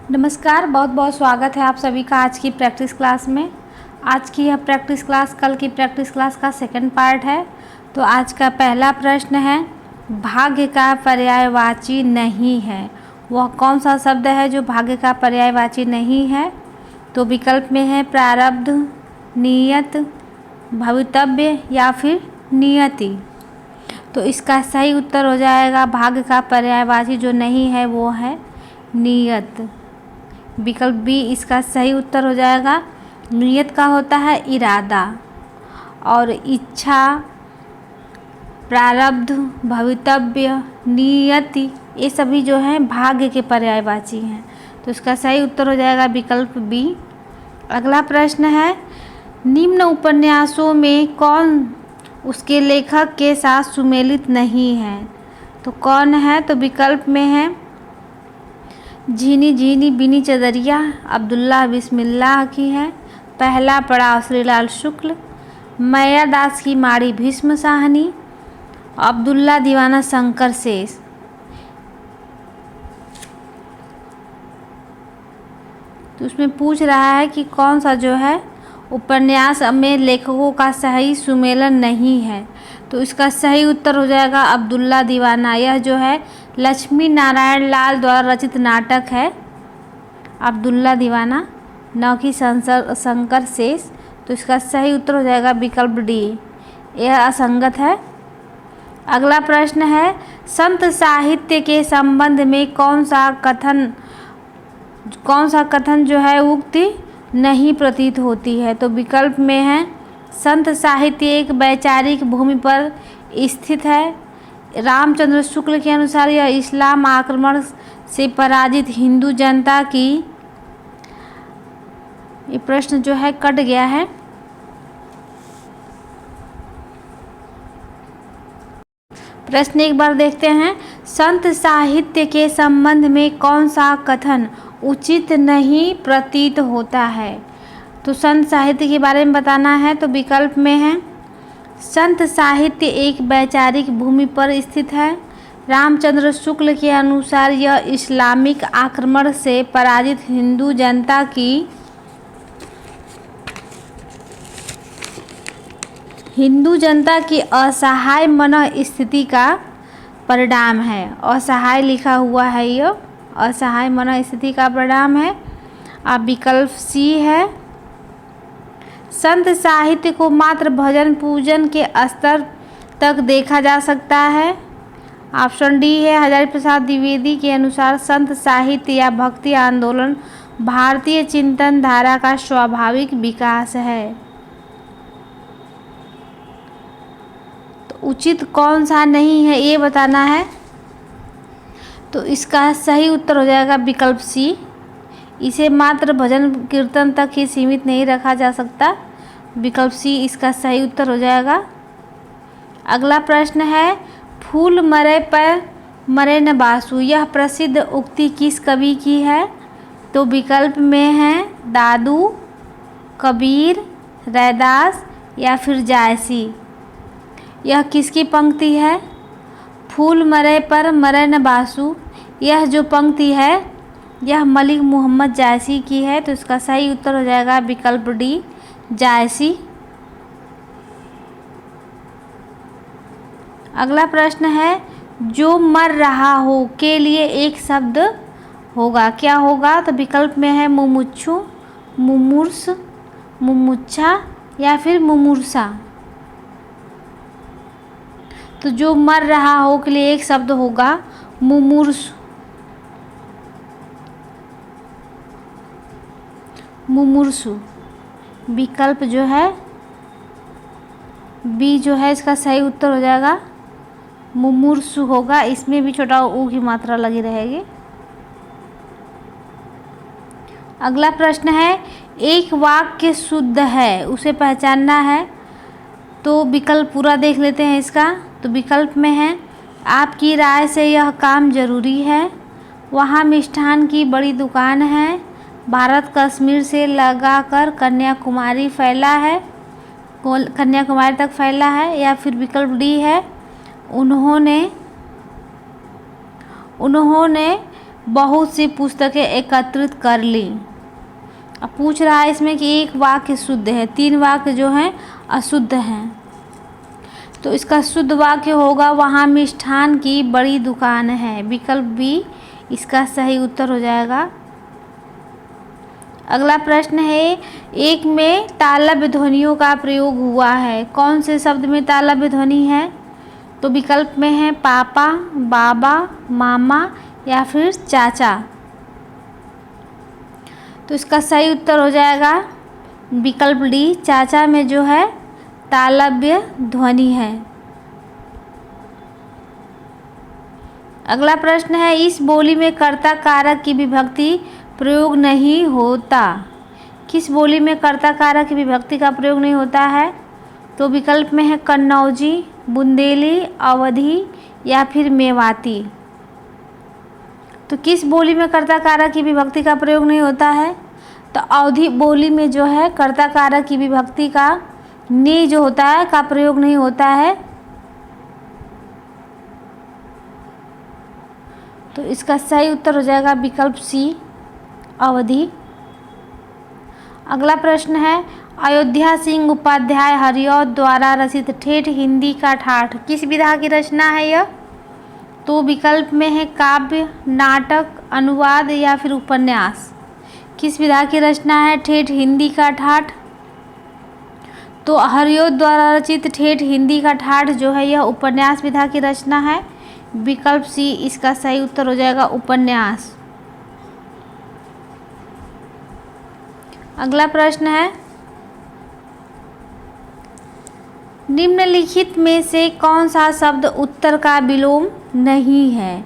नमस्कार, बहुत बहुत स्वागत है आप सभी का आज की प्रैक्टिस क्लास में। आज की यह प्रैक्टिस क्लास कल की प्रैक्टिस क्लास का सेकंड पार्ट है। तो आज का पहला प्रश्न है, भाग्य का पर्यायवाची नहीं है। वह कौन सा शब्द है जो भाग्य का पर्यायवाची नहीं है? तो विकल्प में है प्रारब्ध, नियत, भवितव्य या फिर नियति। तो इसका सही उत्तर हो जाएगा भाग्य का पर्यायवाची जो नहीं है वो है नियत। विकल्प बी इसका सही उत्तर हो जाएगा। नियत का होता है इरादा, और इच्छा, प्रारब्ध, भवितव्य, नियति ये सभी जो हैं भाग्य के पर्यायवाची हैं। तो इसका सही उत्तर हो जाएगा विकल्प बी। अगला प्रश्न है, निम्न उपन्यासों में कौन उसके लेखक के साथ सुमेलित नहीं है? तो कौन है? तो विकल्प में है झीनी झीनी बिनी चदरिया अब्दुल्ला बिस्मिल्लाह की है, पहला पड़ाव श्रीलाल शुक्ल, मैया दास की माड़ी भीष्म साहनी, अब्दुल्ला दीवाना शंकर शेष। तो उसमें पूछ रहा है कि कौन सा जो है उपन्यास में लेखकों का सही सुमेलन नहीं है। तो इसका सही उत्तर हो जाएगा अब्दुल्ला दीवाना। यह जो है लक्ष्मी नारायण लाल द्वारा रचित नाटक है अब्दुल्ला दीवाना, न कि शंकर शेष। तो इसका सही उत्तर हो जाएगा विकल्प डी, यह असंगत है। अगला प्रश्न है, संत साहित्य के संबंध में कौन सा कथन जो है उक्ति नहीं प्रतीत होती है? तो विकल्प में है संत साहित्य एक वैचारिक भूमि पर स्थित है, रामचंद्र शुक्ल के अनुसार यह इस्लाम आक्रमण से पराजित हिंदू जनता की। ये प्रश्न जो है कट गया है। प्रश्न एक बार देखते हैं, संत साहित्य के संबंध में कौन सा कथन उचित नहीं प्रतीत होता है? तो संत साहित्य के बारे में बताना है। तो विकल्प में है संत साहित्य एक वैचारिक भूमि पर स्थित है, रामचंद्र शुक्ल के अनुसार यह इस्लामिक आक्रमण से पराजित हिंदू जनता की असहाय मन स्थिति का परिणाम है। असहाय लिखा हुआ है, यह असहाय मन स्थिति का परिणाम है। अब विकल्प सी है, संत साहित्य को मात्र भजन पूजन के स्तर तक देखा जा सकता है। ऑप्शन डी है, हजारी प्रसाद द्विवेदी के अनुसार संत साहित्य या भक्ति आंदोलन भारतीय चिंतन धारा का स्वाभाविक विकास है। तो उचित कौन सा नहीं है ये बताना है। तो इसका सही उत्तर हो जाएगा विकल्प सी, इसे मात्र भजन कीर्तन तक ही सीमित नहीं रखा जा सकता। विकल्प सी इसका सही उत्तर हो जाएगा। अगला प्रश्न है, फूल मरे पर मरे न बासु, यह प्रसिद्ध उक्ति किस कवि की है? तो विकल्प में है दादू, कबीर, रैदास या फिर जायसी। यह किसकी पंक्ति है? फूल मरे पर मरे न बासु, यह जो पंक्ति है यह मलिक मोहम्मद जायसी की है। तो इसका सही उत्तर हो जाएगा विकल्प डी, जायसी। अगला प्रश्न है, जो मर रहा हो के लिए एक शब्द होगा, क्या होगा? तो विकल्प में है मुमुक्षु, मुमूर्ष, मुमुक्षा या फिर मुमूर्षा। तो जो मर रहा हो के लिए एक शब्द होगा मुमूर्ष, मुमूर्षु। विकल्प जो है बी जो है इसका सही उत्तर हो जाएगा मुमूर्षु होगा। इसमें भी छोटा ऊ की मात्रा लगी रहेगी। अगला प्रश्न है, एक वाक्य शुद्ध है उसे पहचानना है। तो विकल्प पूरा देख लेते हैं इसका। तो विकल्प में है आपकी राय से यह काम जरूरी है, वहाँ मिष्ठान की बड़ी दुकान है, भारत कश्मीर से लगाकर कन्याकुमारी फैला है, कन्याकुमारी तक फैला है, या फिर विकल्प डी है उन्होंने बहुत सी पुस्तकें एकत्रित कर ली। अब पूछ रहा है इसमें कि एक वाक्य शुद्ध है, 3 वाक्य जो हैं अशुद्ध हैं। तो इसका शुद्ध वाक्य होगा वहाँ मिष्ठान की बड़ी दुकान है। विकल्प बी इसका सही उत्तर हो जाएगा। अगला प्रश्न है, एक में तालव्य ध्वनियों का प्रयोग हुआ है। कौन से शब्द में तालव्य ध्वनि है? तो विकल्प में है पापा, बाबा, मामा या फिर चाचा। तो इसका सही उत्तर हो जाएगा विकल्प डी, चाचा में जो है तालव्य ध्वनि है। अगला प्रश्न है, इस बोली में कर्ता कारक की विभक्ति प्रयोग नहीं होता। किस बोली में कर्ता कारक की विभक्ति का प्रयोग नहीं होता है? तो विकल्प में है कन्नौजी, बुंदेली, अवधी या फिर मेवाती। तो किस बोली में कर्ता कारक की विभक्ति का प्रयोग नहीं होता है? तो अवधी बोली में जो है कर्ता कारक की विभक्ति का ने जो होता है का प्रयोग नहीं होता है। तो इसका सही उत्तर हो जाएगा विकल्प सी, अवधि। अगला प्रश्न है, अयोध्या सिंह उपाध्याय हरिऔध द्वारा रचित ठेठ हिंदी का ठाठ किस विधा की रचना है यह? तो विकल्प में है काव्य, नाटक, अनुवाद या फिर उपन्यास। किस विधा की रचना है ठेठ हिंदी का ठाठ? तो हरिऔध द्वारा रचित ठेठ हिंदी का ठाठ जो है यह उपन्यास विधा की रचना है। विकल्प सी इसका सही उत्तर हो जाएगा, उपन्यास। अगला प्रश्न है, निम्नलिखित में से कौन सा शब्द उत्तर का विलोम नहीं है?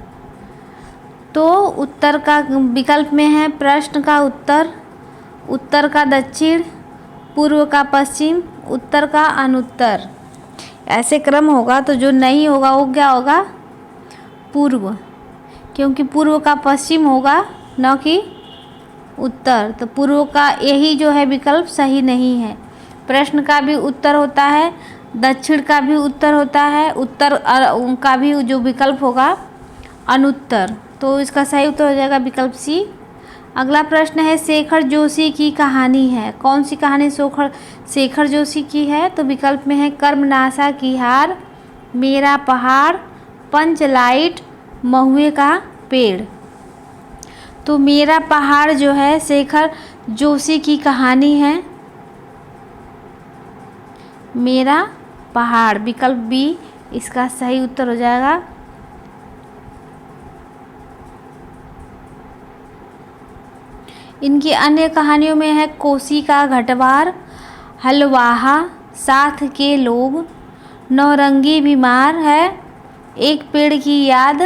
तो उत्तर का विकल्प में है प्रश्न का उत्तर, उत्तर का दक्षिण, पूर्व का पश्चिम, उत्तर का अनुत्तर। ऐसे क्रम होगा तो जो नहीं होगा वो क्या होगा? पूर्व, क्योंकि पूर्व का पश्चिम होगा न कि उत्तर। तो पूर्व का यही जो है विकल्प सही नहीं है। प्रश्न का भी उत्तर होता है, दक्षिण का भी उत्तर होता है, उत्तर का भी जो विकल्प होगा अनुत्तर। तो इसका सही उत्तर हो जाएगा विकल्प सी। अगला प्रश्न है, शेखर जोशी की कहानी है। कौन सी कहानी शेखर जोशी की है? तो विकल्प में है कर्मनाशा की हार, मेरा पहाड़, पंचलाइट, महुए का पेड़। तो मेरा पहाड़ जो है शेखर जोशी की कहानी है। मेरा पहाड़, विकल्प बी इसका सही उत्तर हो जाएगा। इनकी अन्य कहानियों में है कोसी का घटवार, हलवाहा, साथ के लोग, नौरंगी बीमार है, एक पेड़ की याद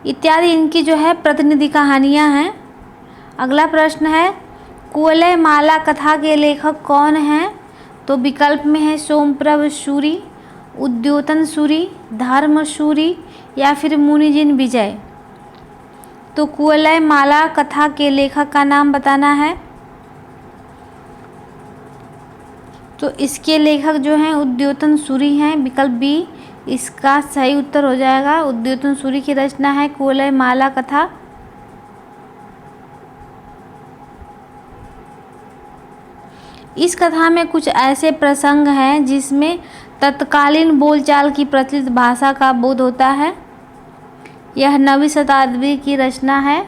इत्यादि इनकी जो है प्रतिनिधि कहानियां हैं। अगला प्रश्न है, कुवलय माला कथा के लेखक कौन हैं? तो विकल्प में है सोमप्रभ सूरी, उद्योतन सूरी, धर्म सूरी या फिर मुनिजिन विजय। तो कुवलय माला कथा के लेखक का नाम बताना है। तो इसके लेखक जो हैं उद्योतन सूरी हैं। विकल्प बी इसका सही उत्तर हो जाएगा। उद्योतन सूरी की रचना है कुवलय माला कथा। इस कथा में कुछ ऐसे प्रसंग हैं जिसमें तत्कालीन बोलचाल की प्रचलित भाषा का बोध होता है। यह 9वीं शताब्दी की रचना है।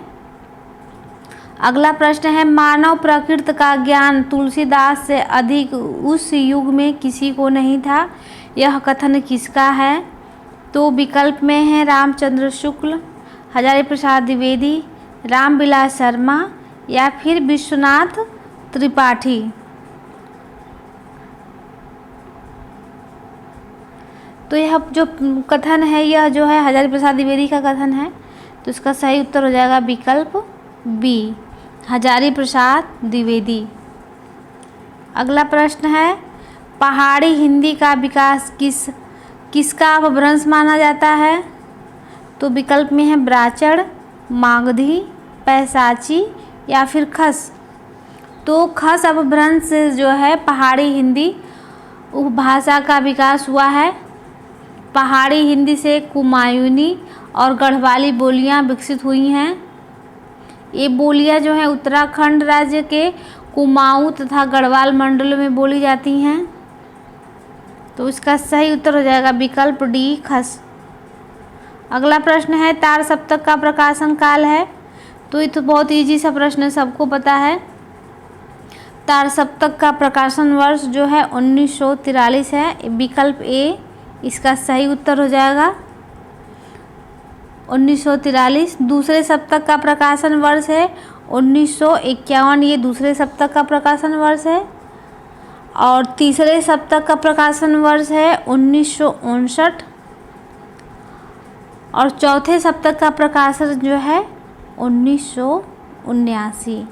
अगला प्रश्न है, मानव प्रकृति का ज्ञान तुलसीदास से अधिक उस युग में किसी को नहीं था। यह कथन किसका है? तो विकल्प में है रामचंद्र शुक्ल, हजारी प्रसाद द्विवेदी, रामविलास शर्मा या फिर विश्वनाथ त्रिपाठी। तो यह जो कथन है यह जो है हजारी प्रसाद द्विवेदी का कथन है। तो इसका सही उत्तर हो जाएगा विकल्प बी, हजारी प्रसाद द्विवेदी। अगला प्रश्न है, पहाड़ी हिंदी का विकास किसका अपभ्रंश माना जाता है? तो विकल्प में है ब्राचड़, मागधी, पैसाची या फिर खस। तो खस अपभ्रंश से जो है पहाड़ी हिंदी उपभाषा का विकास हुआ है। पहाड़ी हिंदी से कुमायूनी और गढ़वाली बोलियां विकसित हुई हैं। ये बोलियां जो हैं उत्तराखंड राज्य के कुमाऊं तथा गढ़वाल मंडलों में बोली जाती हैं। तो इसका सही उत्तर हो जाएगा विकल्प डी खस। अगला प्रश्न है तार सप्तक का प्रकाशन काल है। तो ये तो बहुत इजी सा प्रश्न है, सबको पता है। तार सप्तक का प्रकाशन वर्ष जो है 1943 है। विकल्प ए इसका सही उत्तर हो जाएगा 1943। दूसरे सप्तक का प्रकाशन वर्ष है 1951, ये दूसरे सप्तक का प्रकाशन वर्ष है। और तीसरे सप्तक का प्रकाशन वर्ष है 1959। और चौथे सप्तक का प्रकाशन जो है 1979।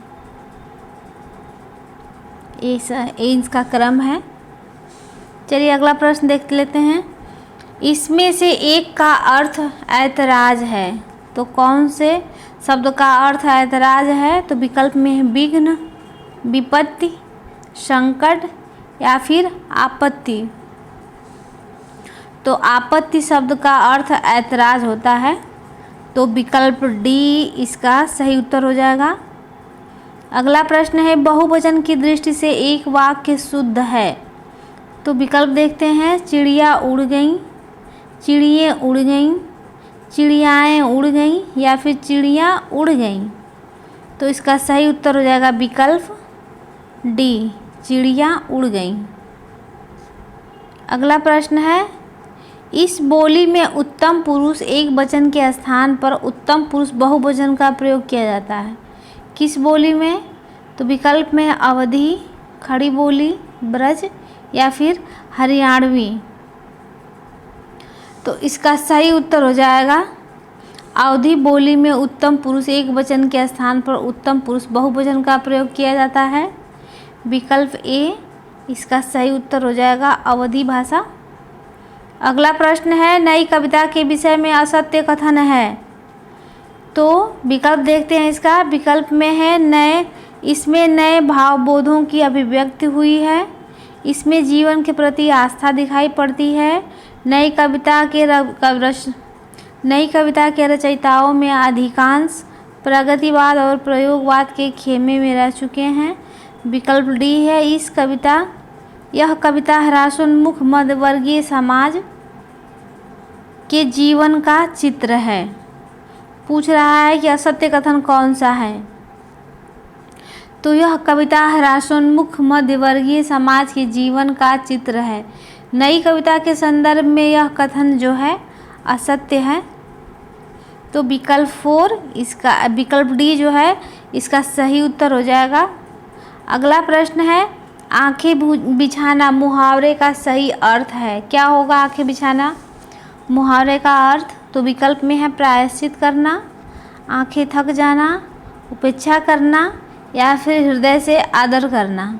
ये इसका क्रम है। चलिए अगला प्रश्न देख लेते हैं। इसमें से एक का अर्थ ऐतराज है, तो कौन से शब्द का अर्थ ऐतराज है? तो विकल्प में है विघ्न, विपत्ति, संकट या फिर आपत्ति। तो आपत्ति शब्द का अर्थ ऐतराज होता है। तो विकल्प डी इसका सही उत्तर हो जाएगा। अगला प्रश्न है बहुवचन की दृष्टि से एक वाक्य शुद्ध है। तो विकल्प देखते हैं। चिड़िया उड़ गई, चिड़ियाँ उड़ गईं, चिड़ियाएँ उड़ गईं या फिर चिड़ियाँ उड़ गईं। तो इसका सही उत्तर हो जाएगा विकल्प डी चिड़ियाँ उड़ गईं। अगला प्रश्न है इस बोली में उत्तम पुरुष एक वचन के स्थान पर उत्तम पुरुष बहुवचन का प्रयोग किया जाता है। किस बोली में? तो विकल्प में अवधी, खड़ी बोली, ब्रज या फिर हरियाणवी। तो इसका सही उत्तर हो जाएगा अवधी बोली में उत्तम पुरुष एक वचन के स्थान पर उत्तम पुरुष बहुवचन का प्रयोग किया जाता है। विकल्प ए इसका सही उत्तर हो जाएगा अवधी भाषा। अगला प्रश्न है नई कविता के विषय में असत्य कथन है। तो विकल्प देखते हैं इसका। विकल्प में है नए, इसमें नए भावबोधों की अभिव्यक्ति हुई है, इसमें जीवन के प्रति आस्था दिखाई पड़ती है, नई कविता के रचयिताओं में अधिकांश प्रगतिवाद और प्रयोगवाद के खेमे में रह चुके हैं। विकल्प डी है यह कविता ह्रासोन्मुख मध्यवर्गीय समाज के जीवन का चित्र है। पूछ रहा है कि असत्य कथन कौन सा है। तो यह कविता ह्रासोन्मुख मध्यवर्गीय समाज के जीवन का चित्र है। नई कविता के संदर्भ में यह कथन जो है असत्य है। तो विकल्प डी जो है इसका सही उत्तर हो जाएगा। अगला प्रश्न है आंखें बिछाना मुहावरे का सही अर्थ है। क्या होगा आंखें बिछाना मुहावरे का अर्थ? तो विकल्प में है प्रायश्चित करना, आंखें थक जाना, उपेक्षा करना या फिर हृदय से आदर करना।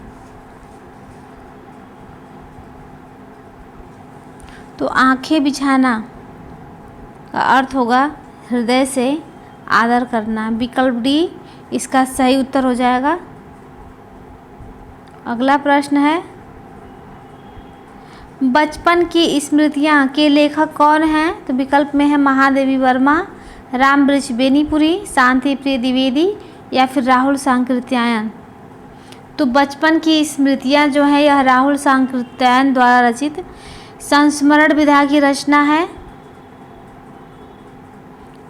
तो आंखें बिछाना का अर्थ होगा हृदय से आदर करना। विकल्प डी इसका सही उत्तर हो जाएगा। अगला प्रश्न है बचपन की स्मृतियाँ के लेखक कौन हैं? तो विकल्प में है महादेवी वर्मा, रामवृक्ष बेनीपुरी, शांति प्रिय द्विवेदी या फिर राहुल सांकृत्यायन। तो बचपन की स्मृतियाँ जो है यह राहुल सांकृत्यायन द्वारा रचित संस्मरण विधा की रचना है।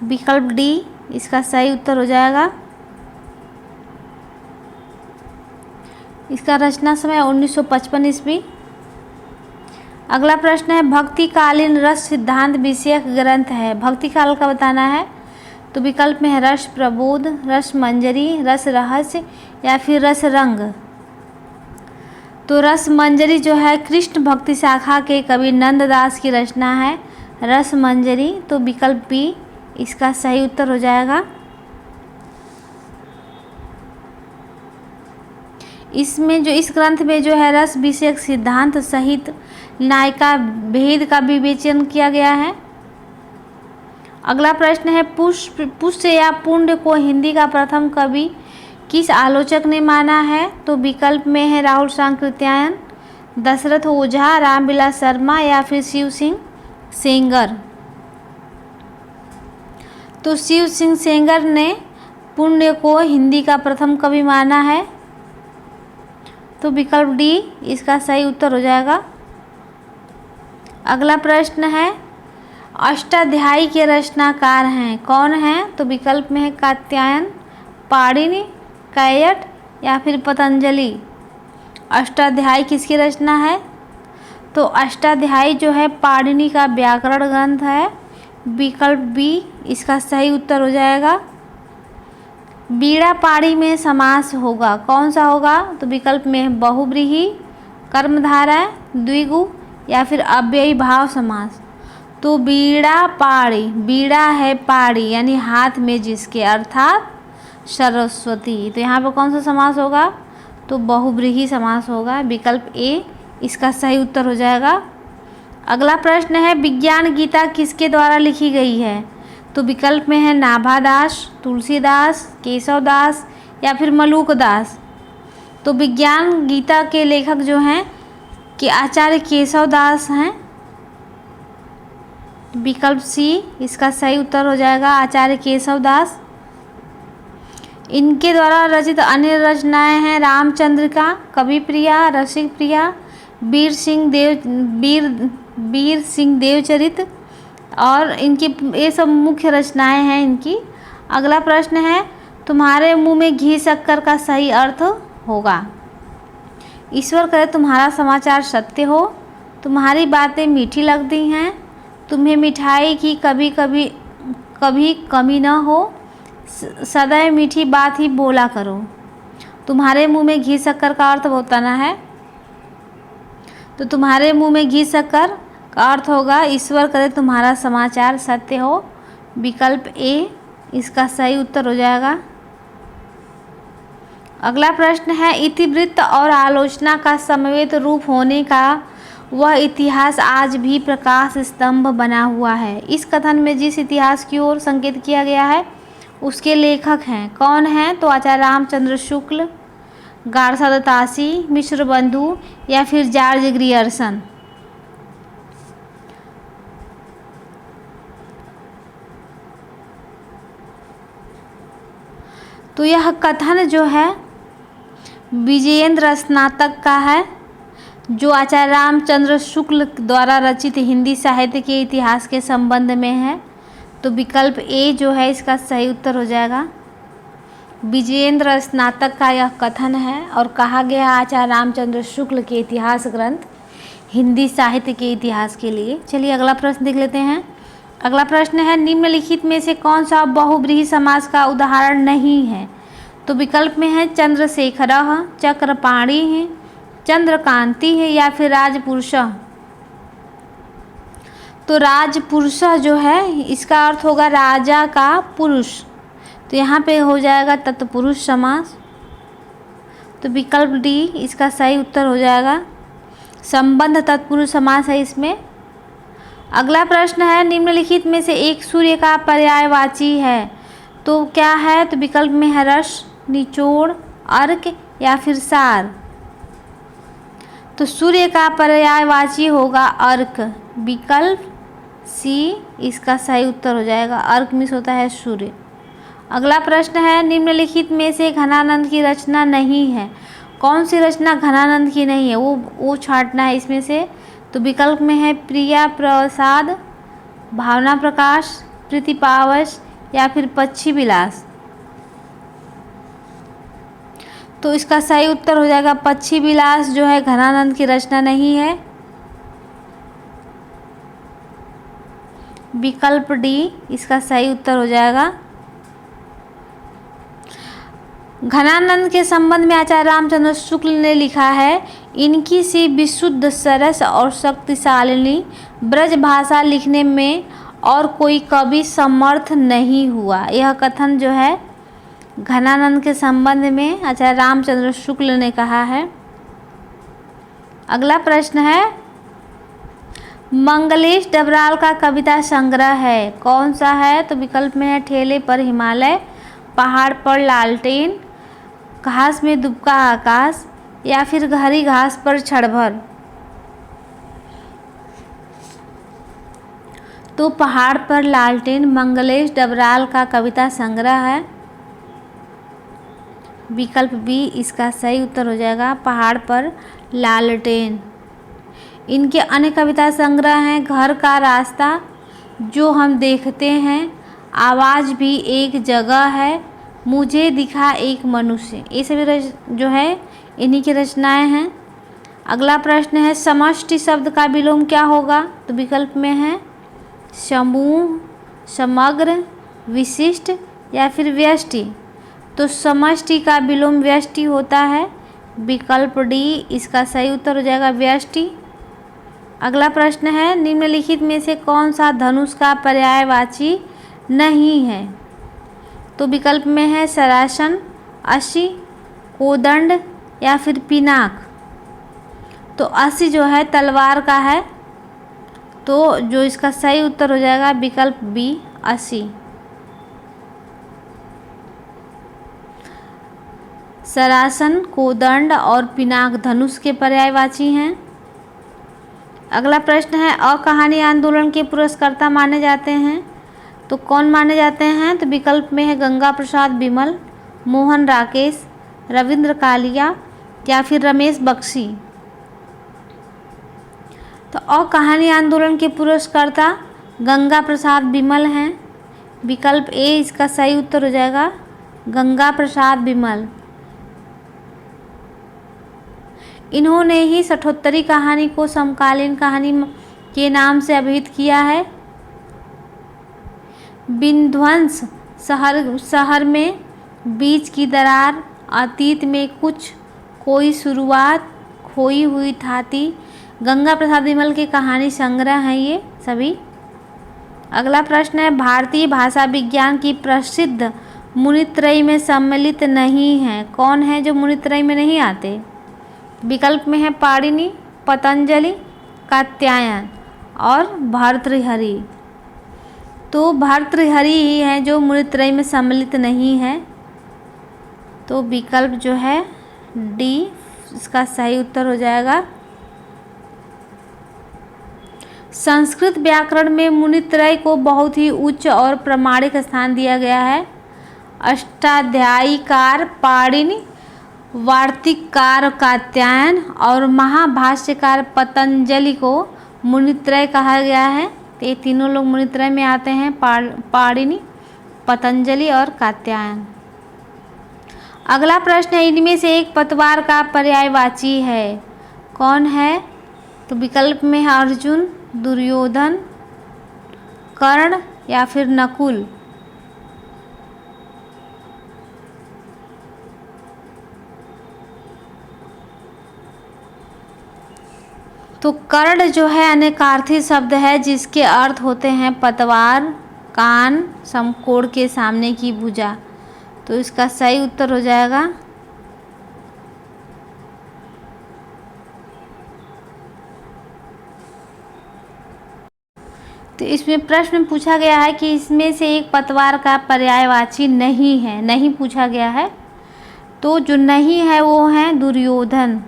विकल्प डी इसका सही उत्तर हो जाएगा। इसका रचना समय 1955 ईस्वी। अगला प्रश्न है भक्तिकालीन रस सिद्धांत विषयक ग्रंथ है। भक्ति काल का बताना है। तो विकल्प में है रस प्रबोध, रस मंजरी, रस रहस्य या फिर रस रंग। तो रस मंजरी जो है कृष्ण भक्ति शाखा के कवि नंददास की रचना है रस मंजरी। तो विकल्प बी इसका सही उत्तर हो जाएगा। इसमें जो इस ग्रंथ में जो है रस विषयक सिद्धांत सहित नायिका भेद का विवेचन किया गया है। अगला प्रश्न है पुष्य या पुण्य को हिंदी का प्रथम कवि किस आलोचक ने माना है? तो विकल्प में है राहुल सांकृत्यायन, दशरथ ओझा, रामविलास शर्मा या फिर शिव सिंह सेंगर। तो शिव सिंह सेंगर ने पुण्य को हिंदी का प्रथम कवि माना है? तो विकल्प डी इसका सही उत्तर हो जाएगा। अगला प्रश्न है, अष्टाध्यायी के रचनाकार हैं, कौन हैं? तो विकल्प में है कात्यायन, पाणिनि, कैयट या फिर पतंजलि। अष्टाध्यायी किसकी रचना है? तो अष्टाध्यायी जो है पाणिनि का व्याकरण ग्रंथ है। विकल्प बी इसका सही उत्तर हो जाएगा। बीड़ा पाड़ी में समास होगा, कौन सा होगा? तो विकल्प में है बहुव्रीहि, कर्मधारय, द्विगु या फिर अव्ययी भाव समास। तो बीड़ा पाड़ी, बीड़ा है पाड़ी यानी हाथ में जिसके, अर्थात सरस्वती। तो यहाँ पे कौन सा समास होगा? तो बहुव्रीहि समास होगा। विकल्प ए इसका सही उत्तर हो जाएगा। अगला प्रश्न है, विज्ञान गीता किसके द्वारा लिखी गई है? तो विकल्प में है नाभादास, तुलसीदास, केशवदास या फिर मलुकदास। तो विज्ञान गीता के लेखक जो हैं कि आचार्य केशवदास हैं। विकल्प सी इसका सही उत्तर हो जाएगा, आचार्य केशवदास। इनके द्वारा रचित अन्य रचनाएं हैं रामचंद्रिका, कविप्रिया, रसिकप्रिया, वीर सिंह देवचरित और इनकी ये सब मुख्य रचनाएं हैं इनकी। अगला प्रश्न है, तुम्हारे मुंह में घी शक्कर का सही अर्थ होगा। ईश्वर करे तुम्हारा समाचार सत्य हो, तुम्हारी बातें मीठी लगती हैं, तुम्हें मिठाई की कभी कमी न हो, सदैव मीठी बात ही बोला करो। तुम्हारे मुंह में घी शक्कर का अर्थ बताना है। तो तुम्हारे मुंह में घी शक्कर का अर्थ होगा, ईश्वर करे तुम्हारा समाचार सत्य हो। विकल्प ए इसका सही उत्तर हो जाएगा। अगला प्रश्न है, इतिवृत्त और आलोचना का समवेत रूप होने का वह इतिहास आज भी प्रकाश स्तंभ बना हुआ है। इस कथन में जिस इतिहास की ओर संकेत किया गया है उसके लेखक हैं, कौन हैं? तो आचार्य रामचंद्र शुक्ल, गारसा दत्तासी, मिश्र बंधु या फिर जॉर्ज ग्रियर्सन। तो यह कथन जो है विजयेंद्र स्नातक का है, जो आचार्य रामचंद्र शुक्ल द्वारा रचित हिंदी साहित्य के इतिहास के संबंध में है। तो विकल्प ए जो है इसका सही उत्तर हो जाएगा। विजयेंद्र स्नातक का यह कथन है और कहा गया आचार्य रामचंद्र शुक्ल के इतिहास ग्रंथ हिंदी साहित्य के इतिहास के लिए। चलिए अगला प्रश्न देख लेते हैं। अगला प्रश्न है, निम्नलिखित में से कौन सा बहुव्रीहि समास का उदाहरण नहीं है? तो विकल्प में है चंद्रशेखरः, चक्रपाणि है, चंद्रकांति है या फिर राजपुरुषः। तो राजपुरुषः जो है इसका अर्थ होगा राजा का पुरुष। तो यहाँ पे हो जाएगा तत्पुरुष समास। तो विकल्प डी इसका सही उत्तर हो जाएगा। संबंध तत्पुरुष समास है इसमें। अगला प्रश्न है, निम्नलिखित में से एक सूर्य का पर्यायवाची है तो क्या है? तो विकल्प में है रस, निचोड़, अर्क या फिर सार। तो सूर्य का पर्यायवाची होगा अर्क। विकल्प सी इसका सही उत्तर हो जाएगा। अर्क मीन्स होता है सूर्य। अगला प्रश्न है, निम्नलिखित में से घनानंद की रचना नहीं है, कौन सी रचना घनानंद की नहीं है वो छांटना है इसमें से। तो विकल्प में है प्रिया प्रसाद, भावना प्रकाश, प्रीतिपावश या फिर पक्षी विलास। तो इसका सही उत्तर हो जाएगा पक्षी विलास जो है घनानंद की रचना नहीं है। विकल्प डी इसका सही उत्तर हो जाएगा। घनानंद के संबंध में आचार्य रामचंद्र शुक्ल ने लिखा है, इनकी सी विशुद्ध सरस और शक्तिशालिनी ब्रज भाषा लिखने में और कोई कवि समर्थ नहीं हुआ। यह कथन जो है घनानंद के संबंध में आचार्य रामचंद्र शुक्ल ने कहा है। अगला प्रश्न है, मंगलेश डबराल का कविता संग्रह है, कौन सा है? तो विकल्प में है ठेले पर हिमालय, पहाड़ पर लालटेन, घास में दुबका आकाश या फिर हरी घास पर क्षणभर। तो पहाड़ पर लालटेन मंगलेश डबराल का कविता संग्रह है। विकल्प बी इसका सही उत्तर हो जाएगा पहाड़ पर लालटेन। इनके अन्य कविता संग्रह हैं घर का रास्ता, जो हम देखते हैं, आवाज़ भी एक जगह है, मुझे दिखा एक मनुष्य। ये सभी जो है इन्हीं की रचनाएं हैं। अगला प्रश्न है समष्टि शब्द का विलोम क्या होगा? तो विकल्प में है समूह, समग्र, विशिष्ट या फिर व्यष्टि। तो समष्टि का विलोम व्यष्टि होता है। विकल्प डी इसका सही उत्तर हो जाएगा व्यष्टि। अगला प्रश्न है निम्नलिखित में से कौन सा धनुष का पर्यायवाची नहीं है? तो विकल्प में है सरासन, असी, कोदंड या फिर पिनाक। तो असी जो है तलवार का है, तो जो इसका सही उत्तर हो जाएगा विकल्प बी असी। सरासन, कोदंड और पिनाक धनुष के पर्यायवाची हैं। अगला प्रश्न है अकहानी आंदोलन के पुरस्कर्ता माने जाते हैं, तो कौन माने जाते हैं? तो विकल्प में है गंगा प्रसाद बिमल, मोहन राकेश, रविंद्र कालिया या फिर रमेश बख्शी। तो अकहानी आंदोलन के पुरस्कर्ता गंगा प्रसाद बिमल हैं। विकल्प ए इसका सही उत्तर हो जाएगा गंगा प्रसाद बिमल। इन्होंने ही 78वीं कहानी को समकालीन कहानी के नाम से अभिहित किया है। विध्वंस शहर में बीच की दरार, अतीत में कुछ, कोई शुरुआत, खोई हुई थाती, गंगा प्रसाद बिमल के कहानी संग्रह हैं ये सभी। अगला प्रश्न है भारतीय भाषा विज्ञान की प्रसिद्ध मुनित्रयी में सम्मिलित नहीं है। कौन है जो मुनित्रयी में नहीं आते? विकल्प में है पाणिनि, पतंजलि, कात्यायन और भर्तृहरि। तो भर्तृहरि ही है जो मुनित्रयी में सम्मिलित नहीं है। तो विकल्प जो है डी इसका सही उत्तर हो जाएगा। संस्कृत व्याकरण में मुनित्रय को बहुत ही उच्च और प्रामाणिक स्थान दिया गया है। अष्टाध्यायीकार पाणिनि, वार्तिककार कात्यायन और महाभाष्यकार पतंजलि को मुनित्रय कहा गया है। तो ये तीनों लोग मुनित्रय में आते हैं, पाणिनि, पतंजलि और कात्यायन। अगला प्रश्न है इनमें से एक पतवार का पर्यायवाची है, कौन है? तो विकल्प में है अर्जुन, दुर्योधन, कर्ण या फिर नकुल। तो कर्ण जो है अनेकार्थी शब्द है जिसके अर्थ होते हैं पतवार, कान, समकोण के सामने की भुजा। तो इसका सही उत्तर हो जाएगा तो इसमें प्रश्न पूछा गया है कि इसमें से एक पतवार का पर्यायवाची नहीं है, नहीं पूछा गया है। तो जो नहीं है वो है दुर्योधन।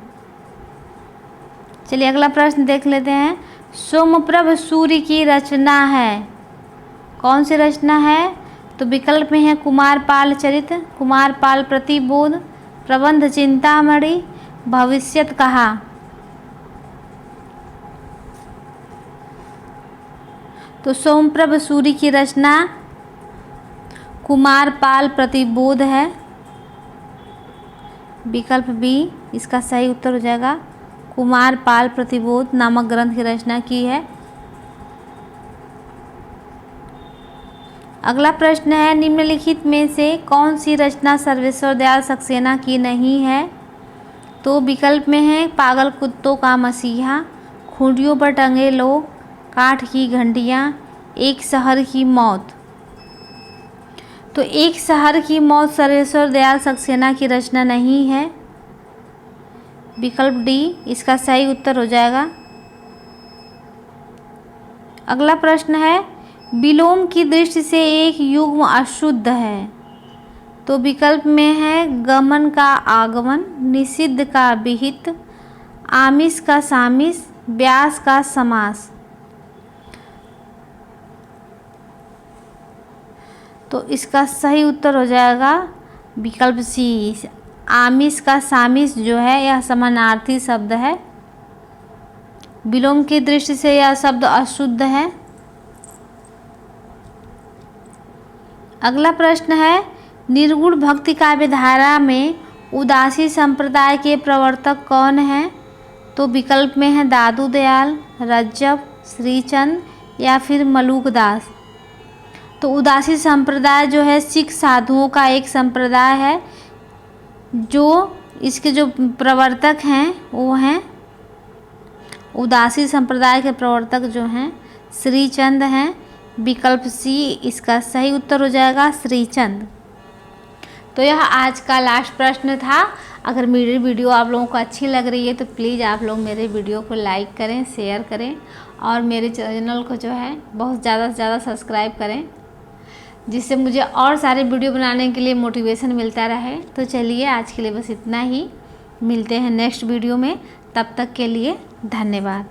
चलिए अगला प्रश्न देख लेते हैं। सोमप्रभ सूर्य की रचना है, कौन सी रचना है? तो विकल्प में है कुमारपाल चरित, कुमारपाल प्रतिबोध, प्रबंध चिंतामणि, भविष्यत कहा। तो सोमप्रभ सूर्य की रचना कुमारपाल प्रतिबोध है। विकल्प बी इसका सही उत्तर हो जाएगा कुमारपाल प्रतिबोध नामक ग्रंथ की रचना की है। अगला प्रश्न है निम्नलिखित में से कौन सी रचना सर्वेश्वर दयाल सक्सेना की नहीं है? तो विकल्प में है पागल कुत्तों का मसीहा, खूंटियों पर टंगे लोग, काठ की घंटियाँ, एक शहर की मौत। तो एक शहर की मौत सर्वेश्वर दयाल सक्सेना की रचना नहीं है। विकल्प डी इसका सही उत्तर हो जाएगा। अगला प्रश्न है विलोम की दृष्टि से एक युग्म अशुद्ध है। तो विकल्प में है गमन का आगमन, निषिद्ध का विहित, आमिष का सामिष, व्यास का समास। तो इसका सही उत्तर हो जाएगा विकल्प सी आमिष का सामिष जो है यह समानार्थी शब्द है। विलोम की दृष्टि से यह शब्द अशुद्ध है। अगला प्रश्न है, निर्गुण भक्ति काव्य धारा में उदासी संप्रदाय के प्रवर्तक कौन हैं? तो विकल्प में है दादू दयाल, रज्जब, श्रीचंद या फिर मलूकदास। तो उदासी संप्रदाय जो है सिख साधुओं का एक संप्रदाय है। जो इसके जो प्रवर्तक हैं वो हैं, उदासी संप्रदाय के प्रवर्तक जो हैं श्रीचंद हैं। विकल्प सी इसका सही उत्तर हो जाएगा, श्रीचंद। तो यह आज का लास्ट प्रश्न था। अगर मेरी वीडियो आप लोगों को अच्छी लग रही है तो प्लीज़ आप लोग मेरे वीडियो को लाइक करें, शेयर करें और मेरे चैनल को जो है बहुत ज़्यादा से ज़्यादा सब्सक्राइब करें, जिससे मुझे और सारे वीडियो बनाने के लिए मोटिवेशन मिलता रहे। तो चलिए आज के लिए बस इतना ही, मिलते हैं नेक्स्ट वीडियो में। तब तक के लिए धन्यवाद।